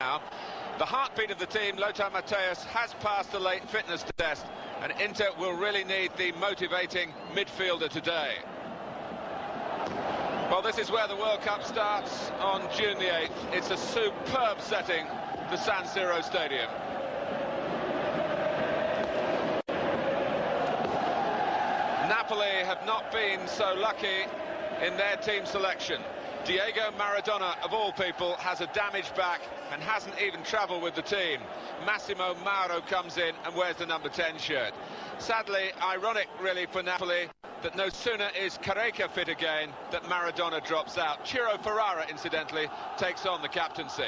Now, the heartbeat of the team, Lothar Matthäus, has passed the late fitness test, and Inter will really need the motivating midfielder today. Well, this is where the World Cup starts on June the 8th. It's a superb setting, the San Siro Stadium. Napoli have not been so lucky in their team selection. Diego Maradona, of all people, has a damaged back and hasn't even travelled with the team. Massimo Mauro comes in and wears the number 10 shirt. Sadly, ironic really for Napoli that no sooner is Careca fit again that Maradona drops out. Ciro Ferrara, incidentally, takes on the captaincy.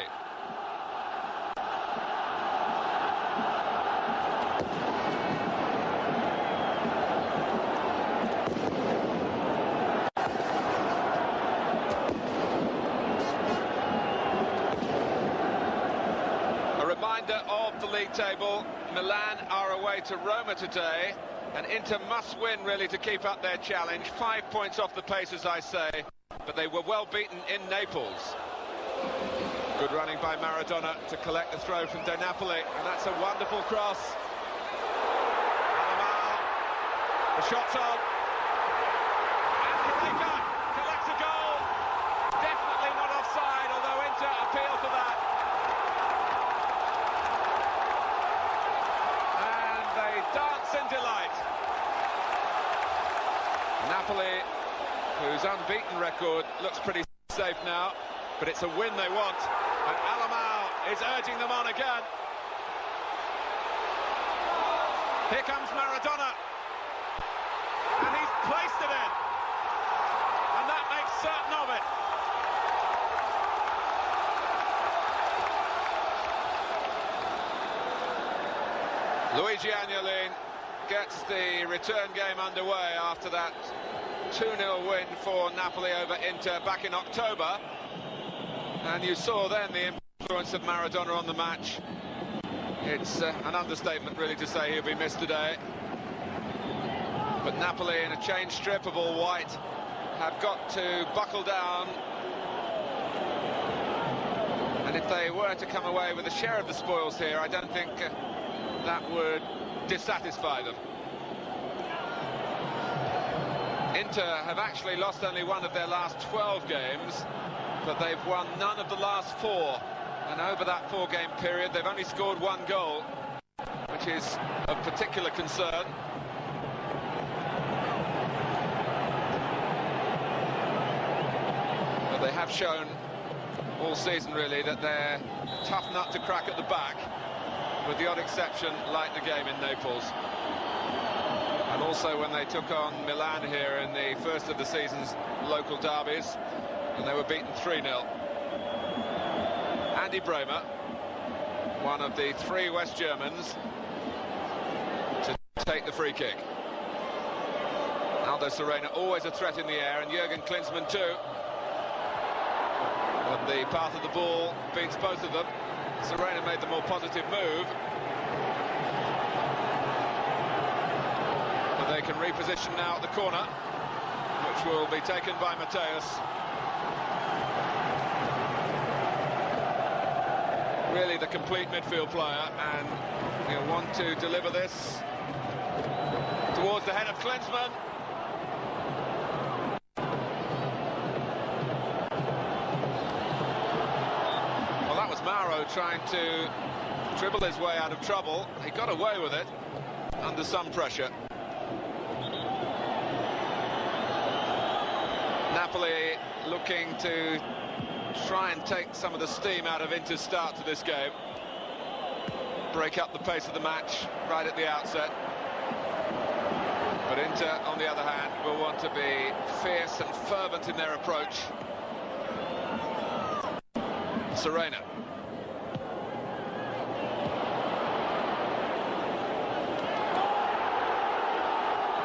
Of the league table, Milan are away to Roma today, and Inter must win really to keep up their challenge. 5 points off the pace, as I say, but they were well beaten in Naples. Good running by Maradona to collect the throw from De Napoli, and that's a wonderful cross. Alamao, the shot's on, and Careca collects a goal. Definitely not offside, although Inter appeal for that. Dance in delight. Napoli, whose unbeaten record looks pretty safe now, but it's a win they want, and Alamao is urging them on again. Here comes Maradona, and he's placed it in, and that makes certain of it. Luigi Agnolin gets the return game underway after that 2-0 win for Napoli over Inter back in October. And you saw then the influence of Maradona on the match. It's an understatement really to say he'll be missed today. But Napoli, in a change strip of all white, have got to buckle down. And if they were to come away with a share of the spoils here, I don't think that would dissatisfy them. Inter have actually lost only one of their last 12 games, but they've won none of the last 4. And over that 4-game period, they've only scored 1 goal, which is of particular concern. But they have shown all season, really, that they're a tough nut to crack at the back, with the odd exception like the game in Naples. And also when they took on Milan here in the first of the season's local derbies, and they were beaten 3-0. Andy Bremer, one of the 3 West Germans, to take the free kick. Aldo Serena, always a threat in the air, and Jurgen Klinsmann too. But the path of the ball beats both of them. Serena made the more positive move. But they can reposition now at the corner, which will be taken by Matthäus. Really the complete midfield player, and he'll want to deliver this towards the head of Klinsmann. Mauro trying to dribble his way out of trouble. He got away with it under some pressure. Napoli looking to try and take some of the steam out of Inter's start to this game. Break up the pace of the match right at the outset. But Inter, on the other hand, will want to be fierce and fervent in their approach. Serena.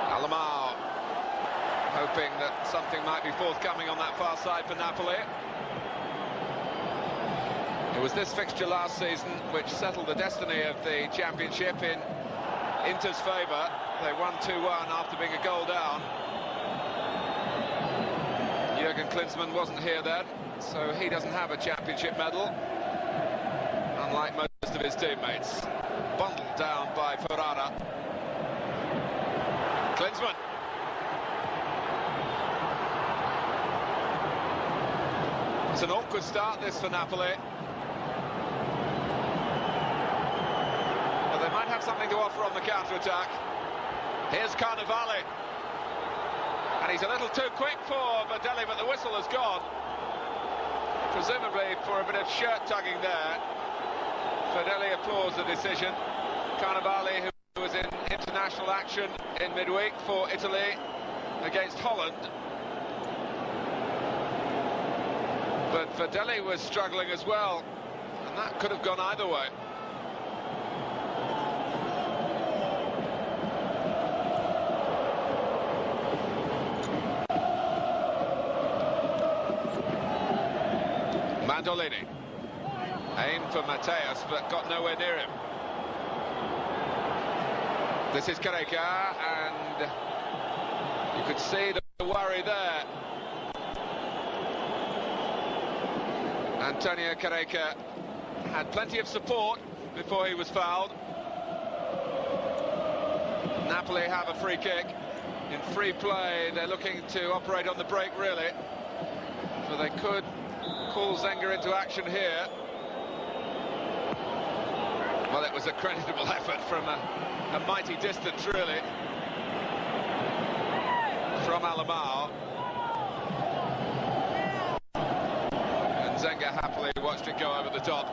Alamao, hoping that something might be forthcoming on that far side for Napoli. It was this fixture last season which settled the destiny of the championship in Inter's favour. They won 2-1 after being a goal down. Jurgen Klinsmann wasn't here then, so he doesn't have a championship medal. unlike most of his teammates. Bundled down by Ferrara. Klinsmann. It's an awkward start, this, for Napoli. But they might have something to offer on the counter-attack. Here's Carnevale. And he's a little too quick for Verdelli, but the whistle has gone. Presumably for a bit of shirt-tugging there. Verdelli applauds the decision. Carnevale, who was in international action in midweek for Italy against Holland. But Verdelli was struggling as well, and that could have gone either way. Mandolini. Aimed for Mateus, but got nowhere near him. This is Careca, and you could see the worry there. Antonio Careca had plenty of support before he was fouled. Napoli have a free kick. In free play, they're looking to operate on the break, really. So they could call Zenga into action here. Well, it was a creditable effort from a mighty distance, really, from Alamao. And Zenga happily watched it go over the top.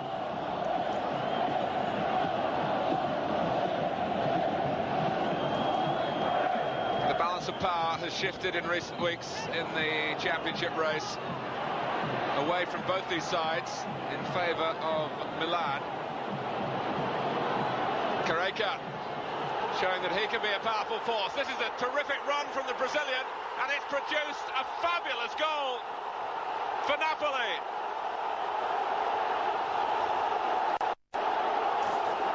The balance of power has shifted in recent weeks in the championship race, away from both these sides in favour of Milan. Careca showing that he can be a powerful force. This is a terrific run from the Brazilian, and it's produced a fabulous goal for Napoli.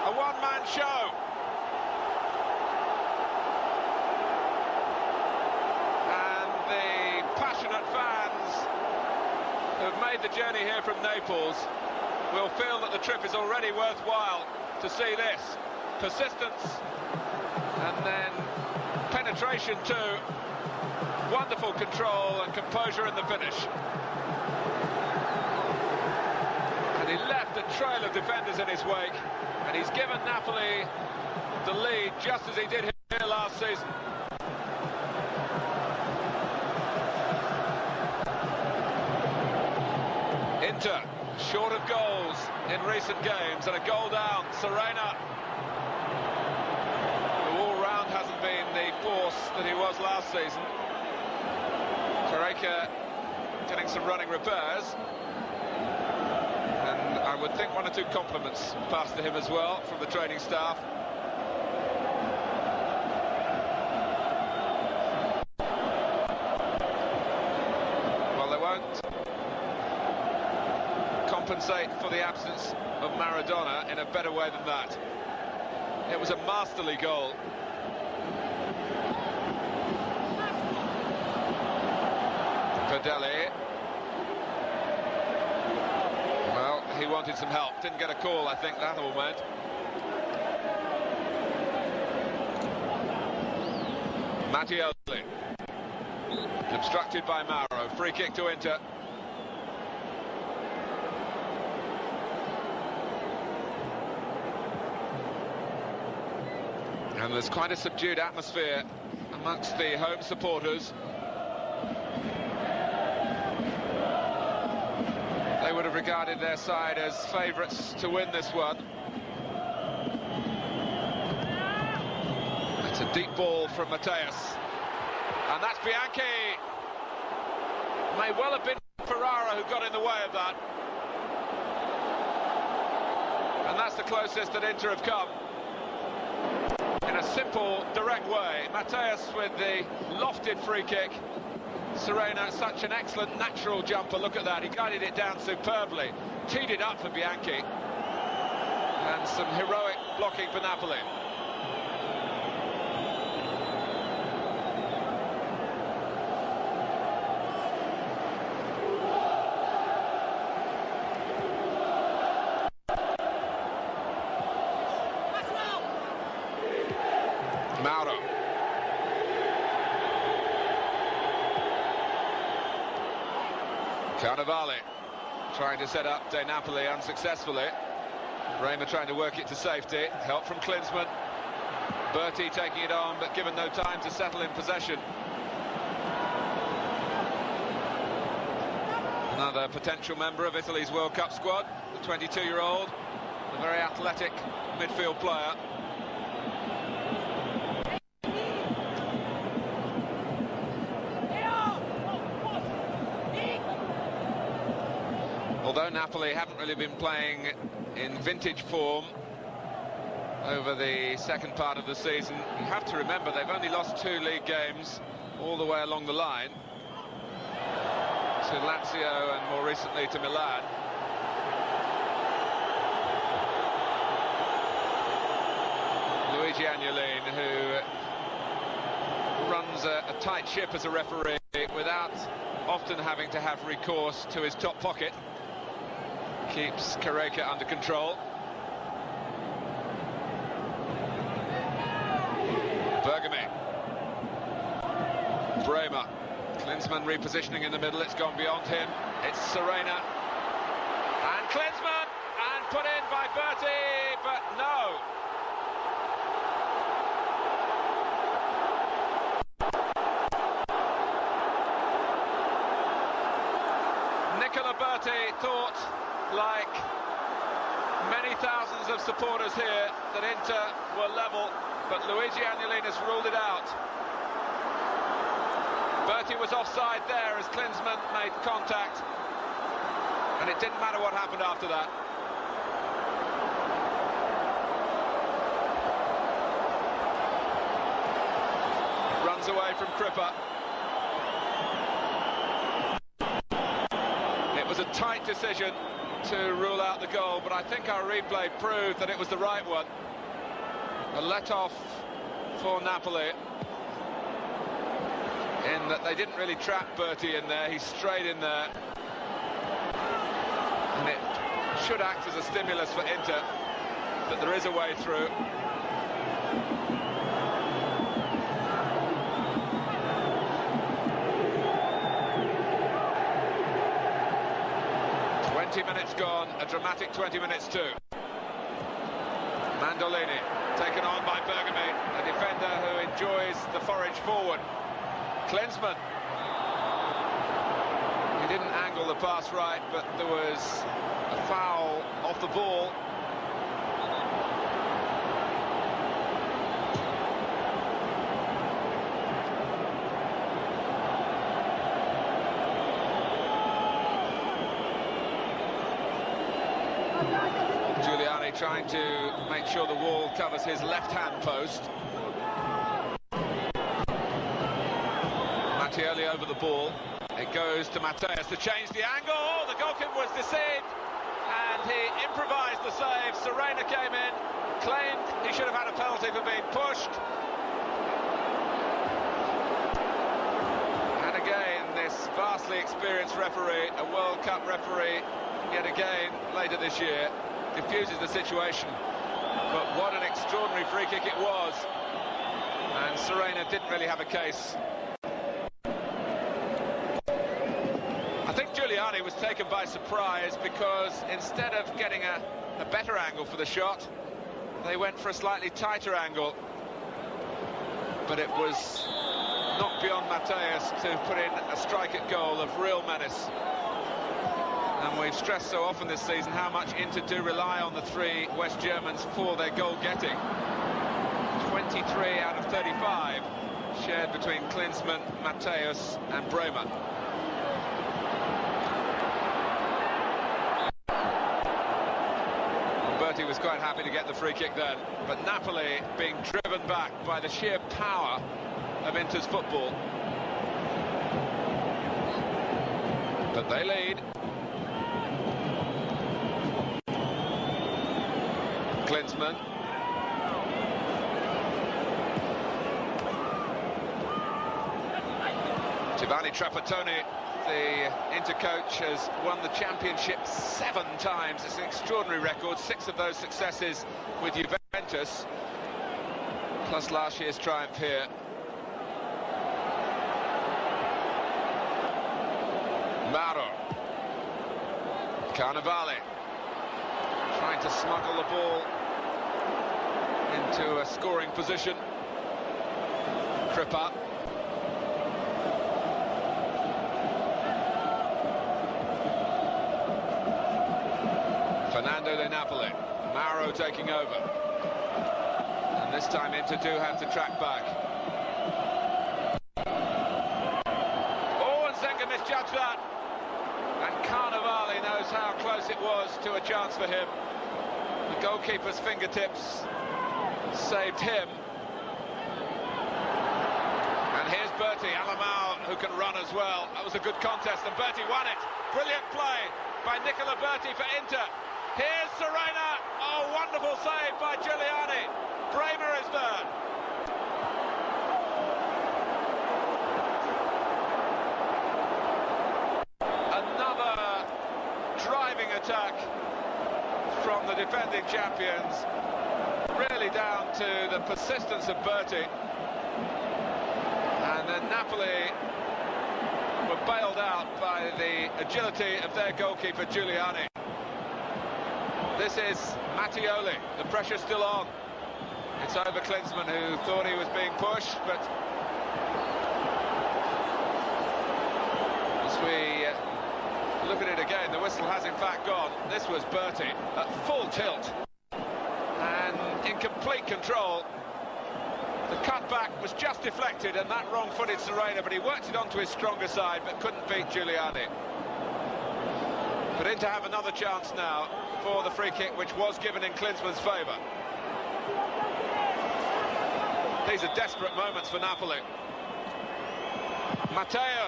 A one-man show. And the passionate fans who've made the journey here from Naples will feel that the trip is already worthwhile to see this. Persistence, and then penetration too. Wonderful control and composure in the finish. And he left a trail of defenders in his wake, and he's given Napoli the lead just as he did here last season. Inter, short of goals in recent games, and a goal down. Serena, hasn't been the force that he was last season. Careca getting some running repairs, and I would think one or two compliments passed to him as well from the training staff. Well, they won't compensate for the absence of Maradona in a better way than that. It was a masterly goal. Verdelli. Well, he wanted some help. Didn't get a call, I think, that moment. Mattioli. Obstructed by Mauro. Free kick to Inter. And there's quite a subdued atmosphere amongst the home supporters. They would have regarded their side as favourites to win this one. It's a deep ball from Mateus. And that's Bianchi. May well have been Ferrara who got in the way of that. And that's the closest that Inter have come. In a simple, direct way. Mateus with the lofted free kick. Serena, such an excellent natural jumper. Look at that, he guided it down superbly. Teed it up for Bianchi. And some heroic blocking for Napoli. Mauro. Carnevale trying to set up De Napoli unsuccessfully. Bremer trying to work it to safety. Help from Klinsmann. Berti taking it on, but given no time to settle in possession. Another potential member of Italy's World Cup squad, the 22-year-old, a very athletic midfield player. Although Napoli haven't really been playing in vintage form over the second part of the season, you have to remember they've only lost 2 league games all the way along the line, to Lazio and more recently to Milan. Luigi Agnolin, who runs a tight ship as a referee without often having to have recourse to his top pocket, keeps Carreca under control. Bergame. Bremer. Klinsmann repositioning in the middle, it's gone beyond him. It's Serena. And Klinsmann! And put in by Berti, but no. Nicola Berti thought, like many thousands of supporters here, that Inter were level, but Luigi Agnolin has ruled it out. Berti was offside there as Klinsmann made contact, and it didn't matter what happened after that. Runs away from Kripper. It was a tight decision to rule out the goal, but I think our replay proved that it was the right one. A let-off for Napoli, in that they didn't really trap Berti in there, he strayed in there. And it should act as a stimulus for Inter, that there is a way through. Minutes gone, a dramatic 20 minutes too. Mandolini taken on by Bergame, a defender who enjoys the forage forward. Klinsmann. He didn't angle the pass right, but there was a foul off the ball. Trying to make sure the wall covers his left-hand post. Mattioli over the ball. It goes to Matteus to change the angle. Oh, the goalkeeper was deceived, and he improvised the save. Serena came in, claimed he should have had a penalty for being pushed. And again, this vastly experienced referee, a World Cup referee, yet again, later this year, diffuses the situation. But what an extraordinary free kick it was, and Serena didn't really have a case. I think Giuliani was taken by surprise, because instead of getting a better angle for the shot, they went for a slightly tighter angle, but it was not beyond Matteus to put in a strike at goal of real menace. And we've stressed so often this season how much Inter do rely on the 3 West Germans for their goal-getting. 23 out of 35 shared between Klinsmann, Matteus and Bremer. Berti was quite happy to get the free kick then, but Napoli being driven back by the sheer power of Inter's football. But they lead. Klinsmann. Giovanni Trapattoni, the Inter coach, has won the championship 7 times. It's an extraordinary record, 6 of those successes with Juventus. plus last year's triumph here. Maro. Carnevale trying to smuggle the ball into a scoring position. Crippa. Fernando de Napoli. Maro taking over. And this time Inter do have to track back. Oh, and Zenga misjudged that. And Carnevale knows how close it was to a chance for him. The goalkeeper's fingertips saved him. And here's Berti, Alamau, who can run as well. That was a good contest, and Berti won it. Brilliant play by Nicola Berti for Inter. Here's Serena. Oh, wonderful save by Giuliani. Bremer is there. Another driving attack from the defending champions. Really down to the persistence of Berti. And then Napoli were bailed out by the agility of their goalkeeper, Giuliani. This is Mattioli. The pressure's still on. It's over Klinsmann, who thought he was being pushed, but as we look at it again, the whistle has in fact gone. This was Berti at full tilt and in complete control. The cutback was just deflected, and that wrong-footed Serena, but he worked it onto his stronger side, but couldn't beat Giuliani. But Inter have another chance now for the free kick, which was given in Klinsmann's favour. These are desperate moments for Napoli. Mattioli.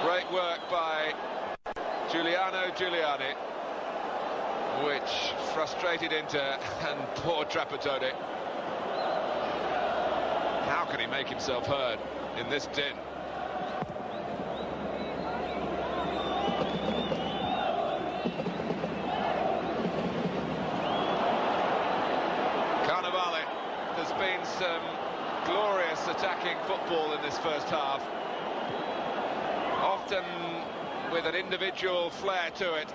Great work by Giuliani, which frustrated Inter, and poor Trapattoni. How can he make himself heard in this din? Carnevale. There's been some glorious attacking football in this first half, often with an individual flair to it.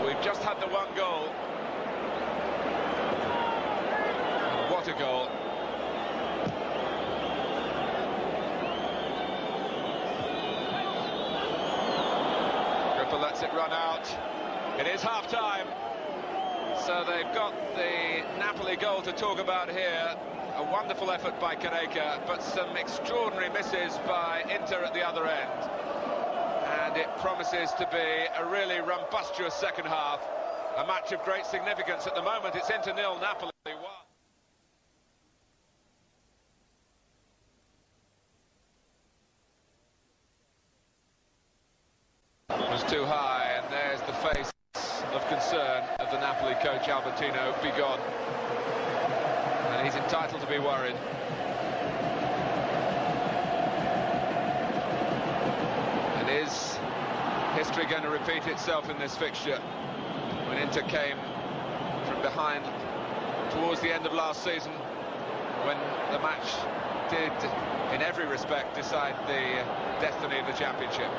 We've just had the one goal. And what a goal. Crippa lets it run out. It is half-time. So they've got the Napoli goal to talk about here. A wonderful effort by Careca, but some extraordinary misses by Inter at the other end. And it promises to be a really rumbustious second half. A match of great significance. At the moment, it's Inter 0, Napoli 1. It was too high, and there's the face of concern of the Napoli coach, Albertino. Be gone. And he's entitled to be worried. And is history going to repeat itself in this fixture? When Inter came from behind towards the end of last season, when the match did, in every respect, decide the destiny of the championship.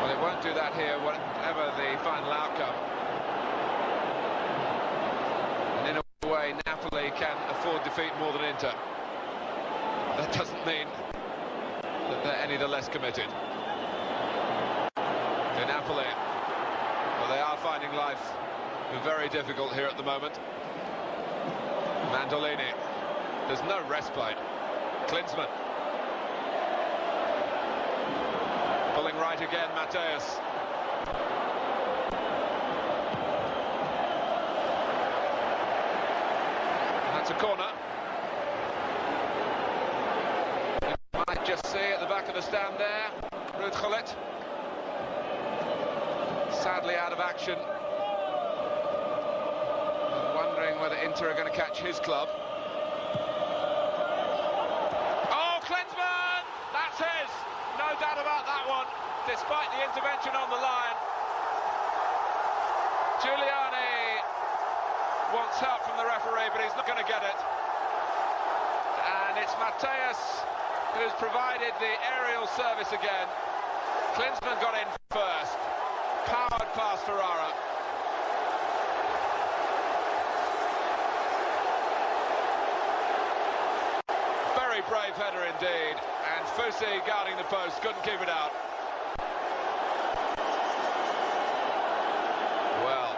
Well, it won't do that here, whatever the final outcome. Way Napoli can afford defeat more than Inter. That doesn't mean that they're any the less committed. To Napoli, well, they are finding life very difficult here at the moment. Mandolini, there's no respite. Klinsmann pulling right again, Mattioli. It's a corner. You might just see at the back of the stand there, Ruud Gullit. Sadly out of action. And wondering whether Inter are going to catch his club. Oh, Klinsmann! despite the intervention on the line. Giuliani wants help from the referee, but he's not going to get it. And it's Matthäus who's provided the aerial service again. Klinsmann got in first, powered past Ferrara. Very brave header indeed, and Fusi guarding the post, couldn't keep it out. Well,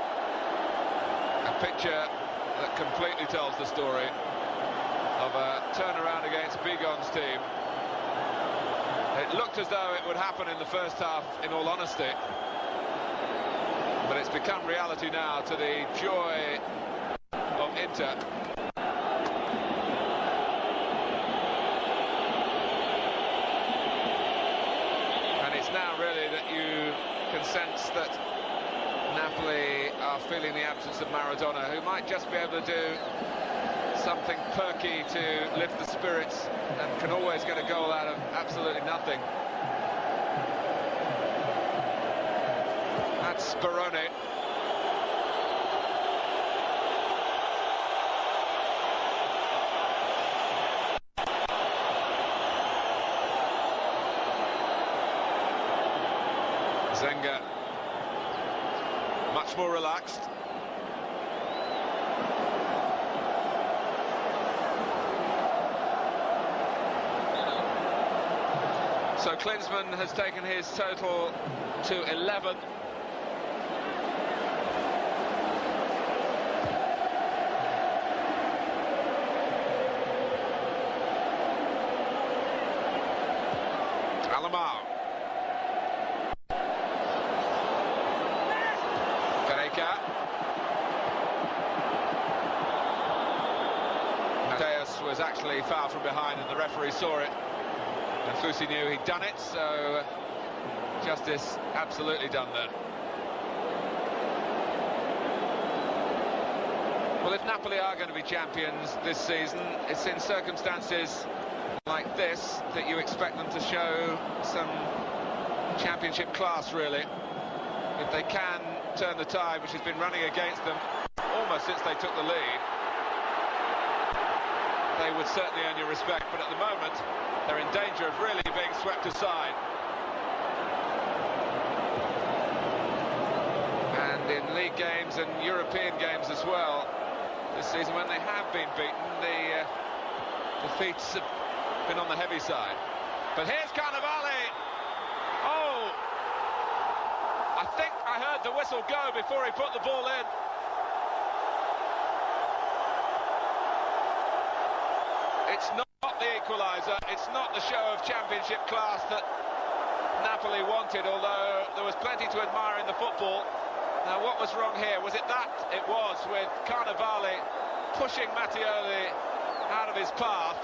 a picture that completely tells the story of a turnaround against Bigon's team. It looked as though it would happen in the first half, in all honesty, but it's become reality now, to the joy of Inter. And it's now really that you can sense that Napoli are feeling the absence of Maradona, who might just be able to do something perky to lift the spirits and can always get a goal out of absolutely nothing. That's Barone. Zenga, much more relaxed. So Klinsmann has taken his total to 11. Alamao. Gareca. Matthäus was actually far from behind and the referee saw it. And Fusi knew he'd done it, so justice absolutely done there. Well, if Napoli are going to be champions this season, it's in circumstances like this that you expect them to show some championship class, really. If they can turn the tide, which has been running against them almost since they took the lead, they would certainly earn your respect, but at the moment they're in danger of really being swept aside. And in league games and European games as well this season, when they have been beaten, the defeats have been on the heavy side. But here's Cannavale. Oh, I think I heard the whistle go before he put the ball in. It's not the equaliser, it's not the show of championship class that Napoli wanted, although there was plenty to admire in the football. Now, what was wrong here? Was it that? It was, with Cannavale pushing Mattioli out of his path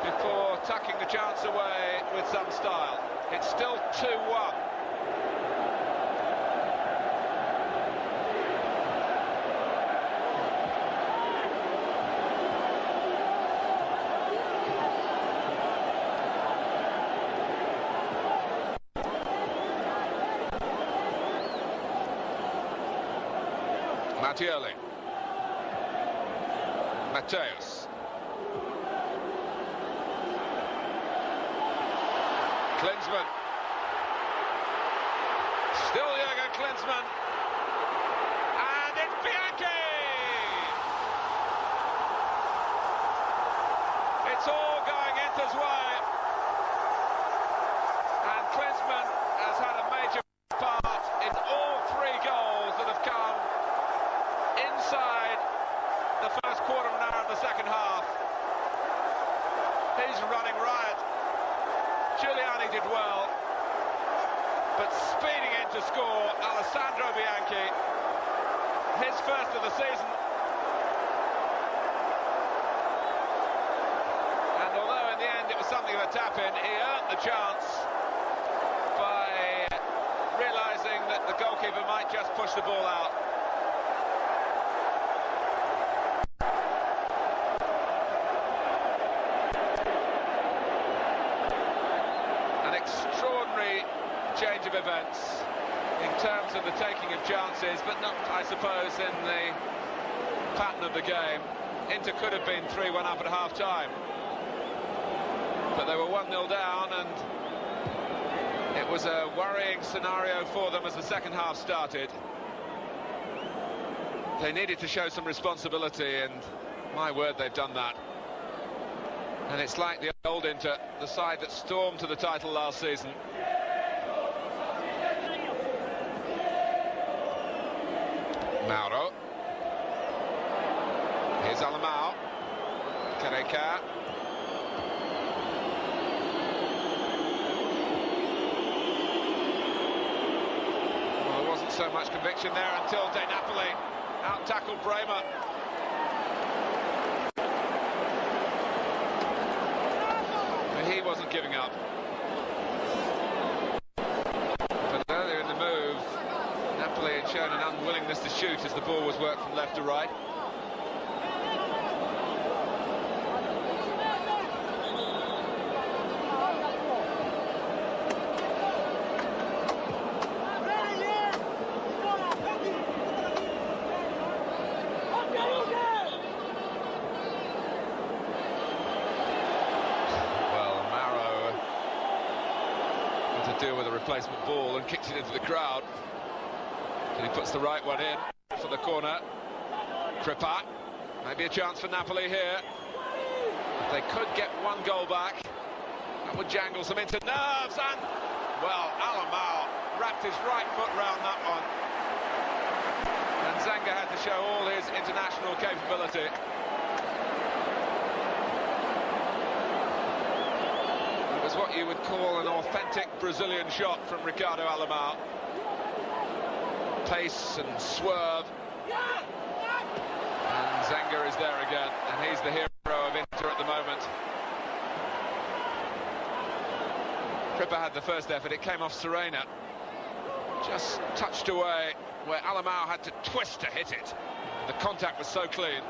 before tucking the chance away with some style. It's still 2-1. Mattioli. Matthäus. Klinsmann. Still Jürgen Klinsmann. And it's Bianchi! It's all going Inter's way. And Klinsmann has had a major part in all three goals that have come inside the first quarter of an hour of the second half. He's running riot. Giuliani did well, but speeding in to score, Alessandro Bianchi, his first of the season. And although in the end it was something of a tap-in, he earned the chance by realising that the goalkeeper might just push the ball out. of events in terms of the taking of chances, but not, I suppose, in the pattern of the game. Inter could have been 3-1 up at half-time, but they were 1-0 down, and it was a worrying scenario for them as the second half started. They needed to show some responsibility, and my word, they've done that. And it's like the old Inter, the side that stormed to the title last season. Mauro. Here's Alamao. Carreca. Well, there wasn't so much conviction there until De Napoli out-tackled Bremer. But he wasn't giving up. But earlier in the move, Napoli had shown an unwillingness to shoot as the ball was worked from left to right. Deal with a replacement ball and kicks it into the crowd, and he puts the right one in for the corner. Kripa, maybe a chance for Napoli here. If they could get one goal back, that would jangle some Inter nerves, and well, Alamao wrapped his right foot round that one, and Zenga had to show all his international capability. What you would call an authentic Brazilian shot from Ricardo Alamao. Pace and swerve. And Zenga is there again, and he's the hero of Inter at the moment. Kripa had the first effort, it came off Serena. Just touched away, where Alamao had to twist to hit it. The contact was so clean.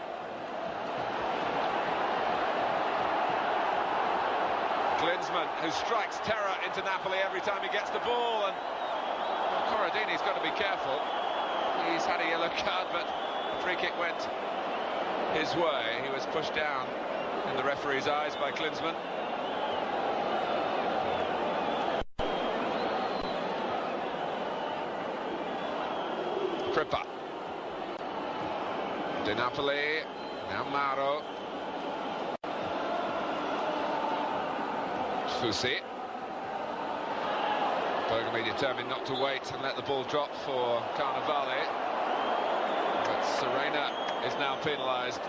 Klinsmann, who strikes terror into Napoli every time he gets the ball, and well, Corradini's got to be careful. He's had a yellow card, but the free kick went his way. He was pushed down in the referee's eyes by Klinsmann. Kripa. De Napoli, now Mauro. Fusi. Bergami determined not to wait and let the ball drop for Carnevale, but Serena is now penalised.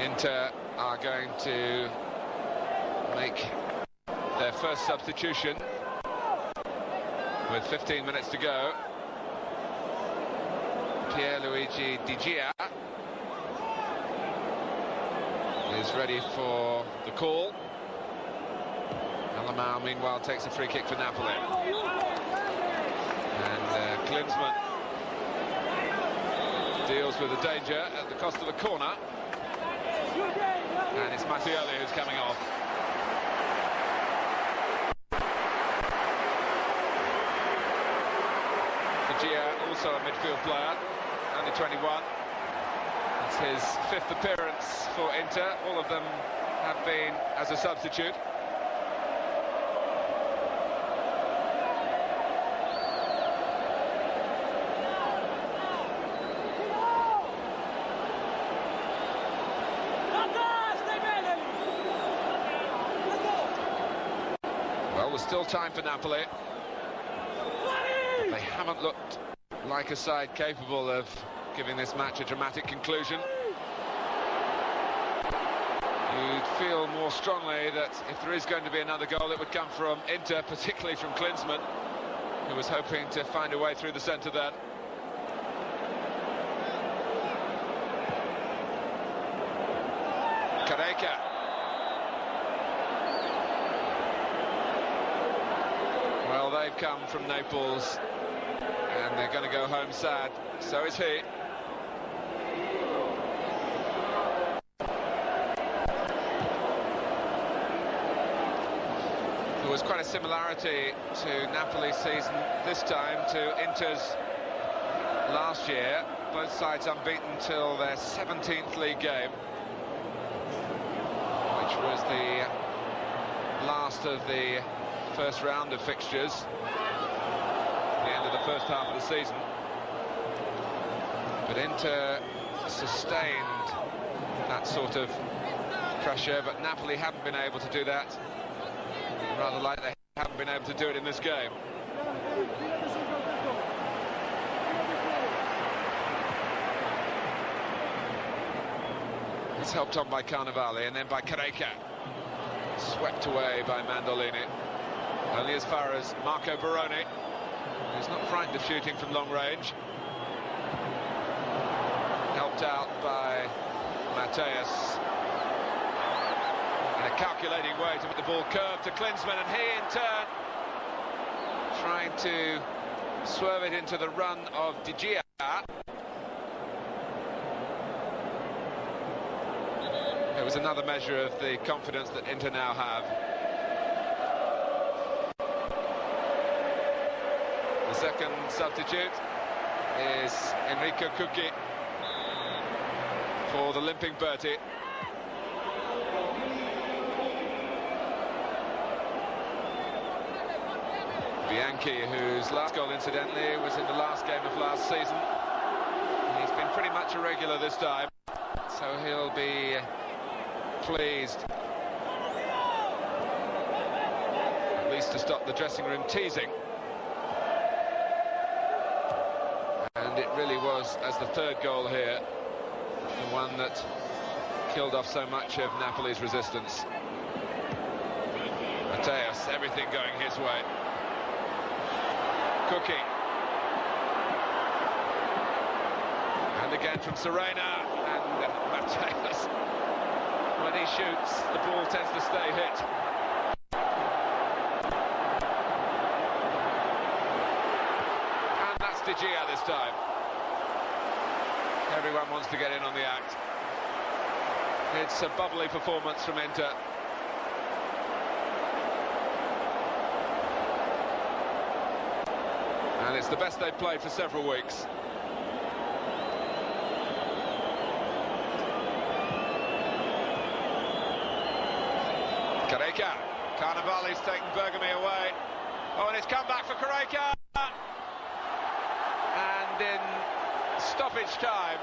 Inter are going to make their first substitution with 15 minutes to go. Pierluigi Di Gia is ready for the call. Alamao, meanwhile, takes a free kick for Napoli. And Klinsmann deals with the danger at the cost of a corner. And it's Mattielli who's coming off. Di Gia, also a midfield player. Only 21. It's his 5th appearance for Inter. All of them have been as a substitute. Well, there's still time for Napoli. They haven't looked like a side capable of giving this match a dramatic conclusion. You'd feel more strongly that if there is going to be another goal, it would come from Inter, particularly from Klinsmann, who was hoping to find a way through the centre there. Carreca. Well, they've come from Naples, and they're going to go home sad. So is he. quite a similarity to Napoli's season this time to Inter's last year. Both sides unbeaten till their 17th league game, which was the last of the first round of fixtures, the end of the first half of the season. But Inter sustained that sort of pressure, but Napoli haven't been able to do that. Rather like they haven't been able to do it in this game. It's helped on by Carnevale and then by Careca. Swept away by Mandolini. Only as far as Marco Baroni, who's not frightened of shooting from long range. Helped out by Mateus. In a calculating way to make the ball curve to Klinsmann, and he in turn trying to swerve it into the run of De Gea. It was another measure of the confidence that Inter now have. The second substitute is Enrico Cucchi for the limping Berti. Bianchi, whose last goal incidentally was in the last game of last season. He's been pretty much a regular this time, so he'll be pleased at least to stop the dressing room teasing. And it really was, as the third goal here, the one that killed off so much of Napoli's resistance. Mateus, everything going his way. Cookie. And again from Serena, and Mateus. When he shoots, the ball tends to stay hit. And that's De Gea this time. Everyone wants to get in on the act. It's a bubbly performance from Inter. And it's the best they've played for several weeks. Careca. Carnevale's taken Bergami away. Oh, and it's come back for Careca. And in stoppage time,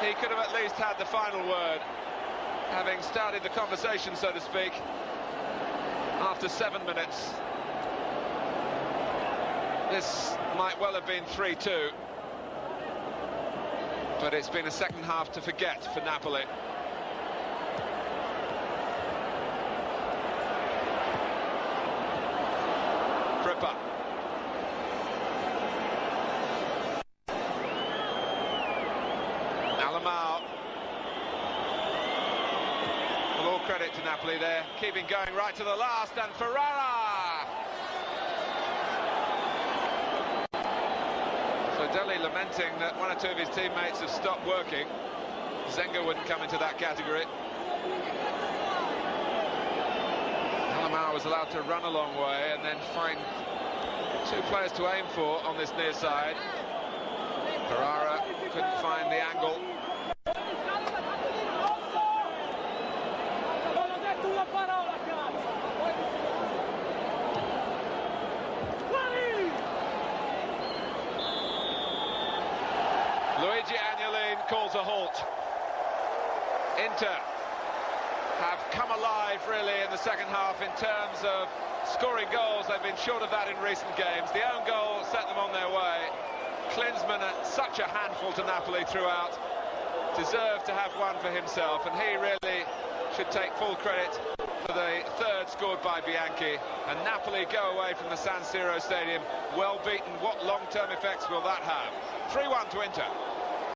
he could have at least had the final word, having started the conversation, so to speak, after 7 minutes. This might well have been 3-2, but it's been a second half to forget for Napoli. Crippa. Alamao. Well, all credit to Napoli there, keeping going right to the last, and Ferrara! Deli lamenting that one or two of his teammates have stopped working. Zenga wouldn't come into that category. Alamao was allowed to run a long way and then find two players to aim for on this near side. Ferrara couldn't find the angle. Luigi Agnolin calls a halt. Inter have come alive really in the second half in terms of scoring goals. They've been short of that in recent games. The own goal set them on their way. Klinsmann, such a handful to Napoli throughout, deserved to have one for himself, and he really should take full credit for the third scored by Bianchi. And Napoli go away from the San Siro Stadium well beaten. What long-term effects will that have? 3-1 to Inter.